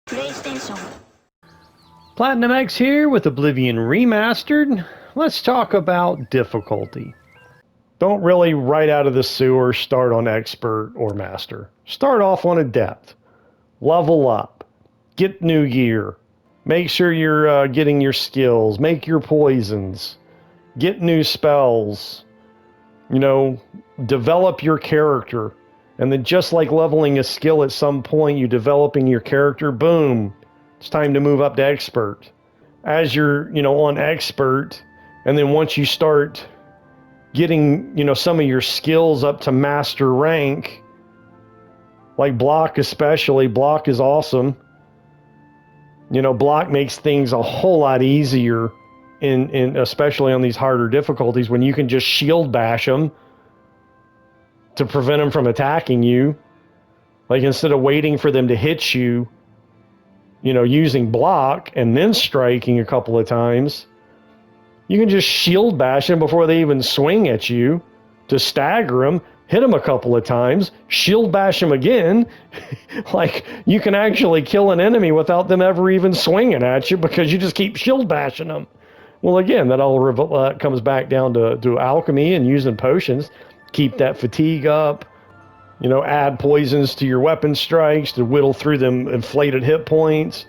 PlayStation. Platinum X here with Oblivion Remastered. Let's talk about difficulty. Don't really right out of the sewer start on expert or master. Start off on adept. Level up. Get new gear. Make sure you're getting your skills. Make your poisons. Get new spells. You know, develop your character. And then just like leveling a skill at some point, you developing your character, boom. It's time to move up to expert. As you're, on expert, and then once you start getting, some of your skills up to master rank, like block especially, block is awesome. Block makes things a whole lot easier in especially on these harder difficulties when you can just shield bash them to prevent them from attacking you. Like instead of waiting for them to hit you, using block and then striking a couple of times, you can just shield bash them before they even swing at you to stagger them, hit them a couple of times, shield bash them again. Like you can actually kill an enemy without them ever even swinging at you because you just keep shield bashing them. Well, again, that all comes back down to alchemy and using potions. Keep that fatigue up. Add poisons to your weapon strikes to whittle through them inflated hit points.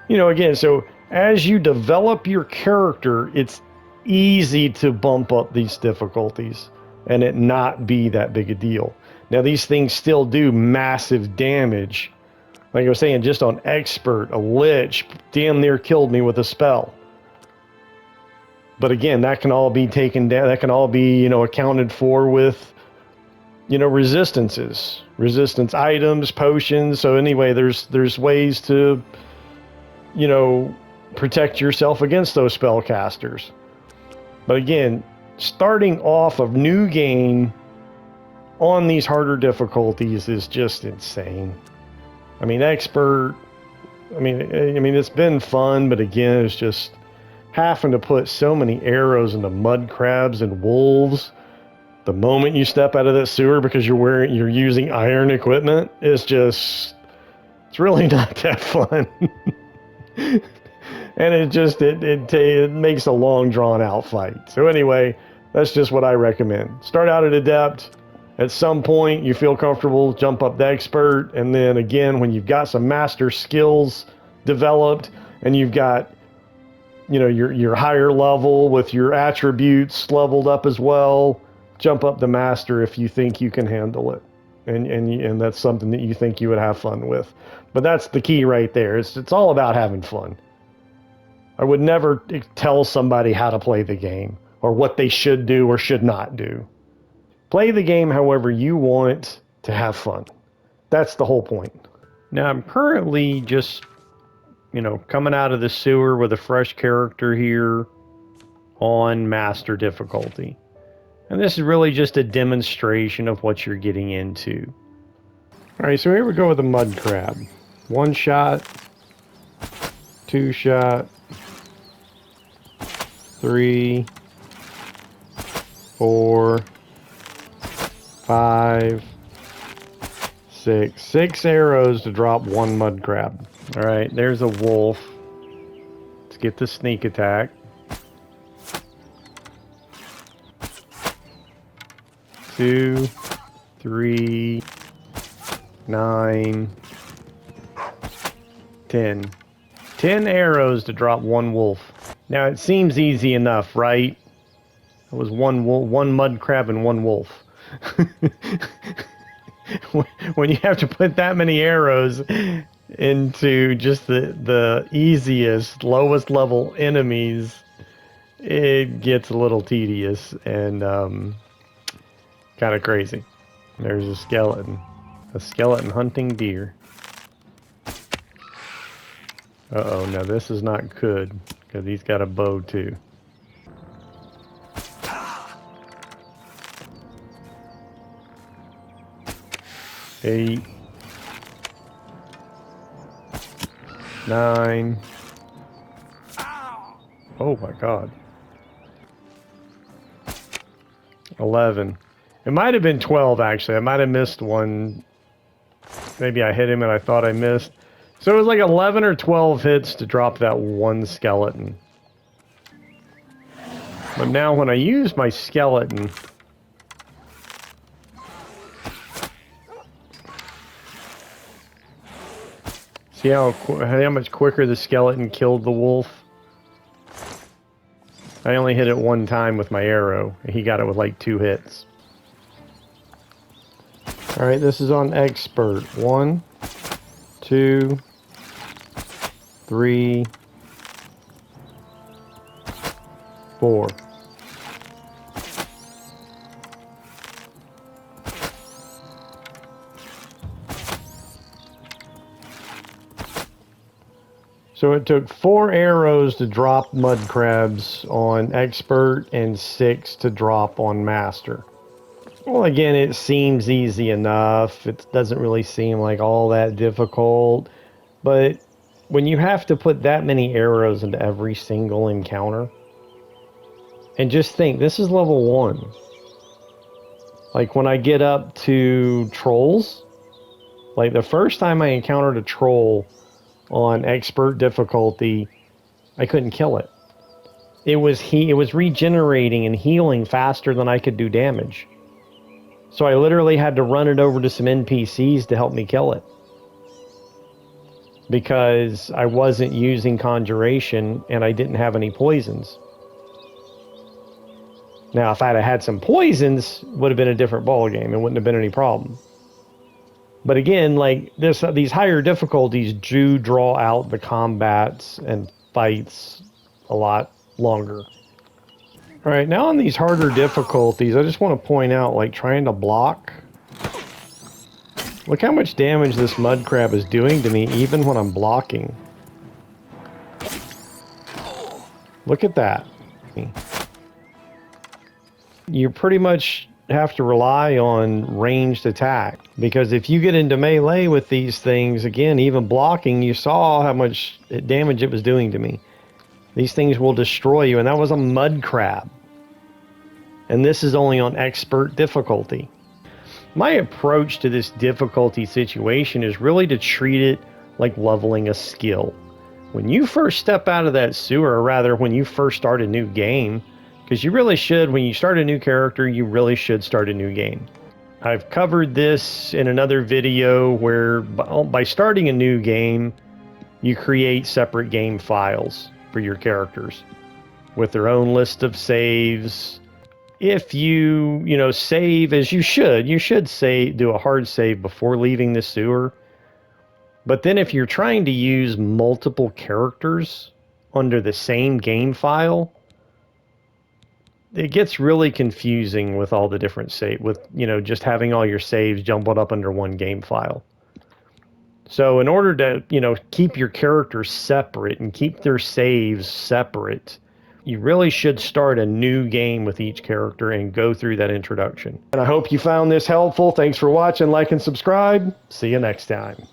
Again, so as you develop your character, it's easy to bump up these difficulties and it not be that big a deal. Now, these things still do massive damage. Like I was saying, just on expert, a lich damn near killed me with a spell. But again, that can all be taken down. That can all be, accounted for with resistances, resistance items, potions. So anyway, there's ways to, protect yourself against those spellcasters. But again, starting off a new game on these harder difficulties is just insane. I mean, expert. I mean, it's been fun, but again, it's just having to put so many arrows into mud crabs and wolves. The moment you step out of that sewer because you're using iron equipment, it's really not that fun. And it makes a long drawn out fight. So anyway, that's just what I recommend. Start out at adept. At some point you feel comfortable, jump up to expert, and then again when you've got some master skills developed and you've got your higher level with your attributes leveled up as well, jump up to master if you think you can handle it, and that's something that you think you would have fun with. But that's the key right there. It's all about having fun. I would never tell somebody how to play the game or what they should do or should not do. Play the game however you want to have fun. That's the whole point. Now I'm currently just coming out of the sewer with a fresh character here on master difficulty. And this is really just a demonstration of what you're getting into. Alright, so here we go with the mud crab. 1 shot, 2 shot, 3, 4, 5, 6. 6 arrows to drop 1 mud crab. Alright, there's a wolf. Let's get the sneak attack. 2, 3, 9, 10. 10 arrows to drop 1 wolf. Now it seems easy enough, right? It was one mud crab and 1 wolf. When you have to put that many arrows into just the easiest, lowest level enemies, it gets a little tedious and kind of crazy. There's a skeleton hunting deer. Uh-oh, now this is not good because he's got a bow too. Eight, 9. Oh my god. 11. It might have been 12 actually. I might have missed one. Maybe I hit him and I thought I missed. So it was like 11 or 12 hits to drop that one skeleton. But now when I use my skeleton, see how much quicker the skeleton killed the wolf? I only hit it one time with my arrow. He got it with like 2 hits. Alright, this is on expert. 1, 2, 3, 4. So it took 4 arrows to drop mud crabs on expert and 6 to drop on master. Well, again, it seems easy enough. It doesn't really seem like all that difficult. But when you have to put that many arrows into every single encounter, and just think, this is level 1. Like when I get up to trolls, like the first time I encountered a troll on expert difficulty, I couldn't kill it. It was regenerating and healing faster than I could do damage. So I literally had to run it over to some NPCs to help me kill it. Because I wasn't using conjuration and I didn't have any poisons. Now, if I'd have had some poisons, it would have been a different ballgame. It wouldn't have been any problem. But again, like these higher difficulties do draw out the combats and fights a lot longer. All right, now on these harder difficulties, I just want to point out, like trying to block. Look how much damage this mud crab is doing to me, even when I'm blocking. Look at that. You pretty much have to rely on ranged attack, because if you get into melee with these things, again, even blocking, you saw how much damage it was doing to me. These things will destroy you, and that was a mud crab. And this is only on expert difficulty. My approach to this difficulty situation is really to treat it like leveling a skill. When you first step out of that sewer, or rather when you first start a new game, because you really should, when you start a new character, you really should start a new game. I've covered this in another video where by starting a new game, you create separate game files for your characters with their own list of saves. If you save as you should save, do a hard save before leaving the sewer. But then if you're trying to use multiple characters under the same game file, it gets really confusing with all the different just having all your saves jumbled up under one game file. So in order to, keep your characters separate and keep their saves separate, you really should start a new game with each character and go through that introduction. And I hope you found this helpful. Thanks for watching, like, and subscribe. See you next time.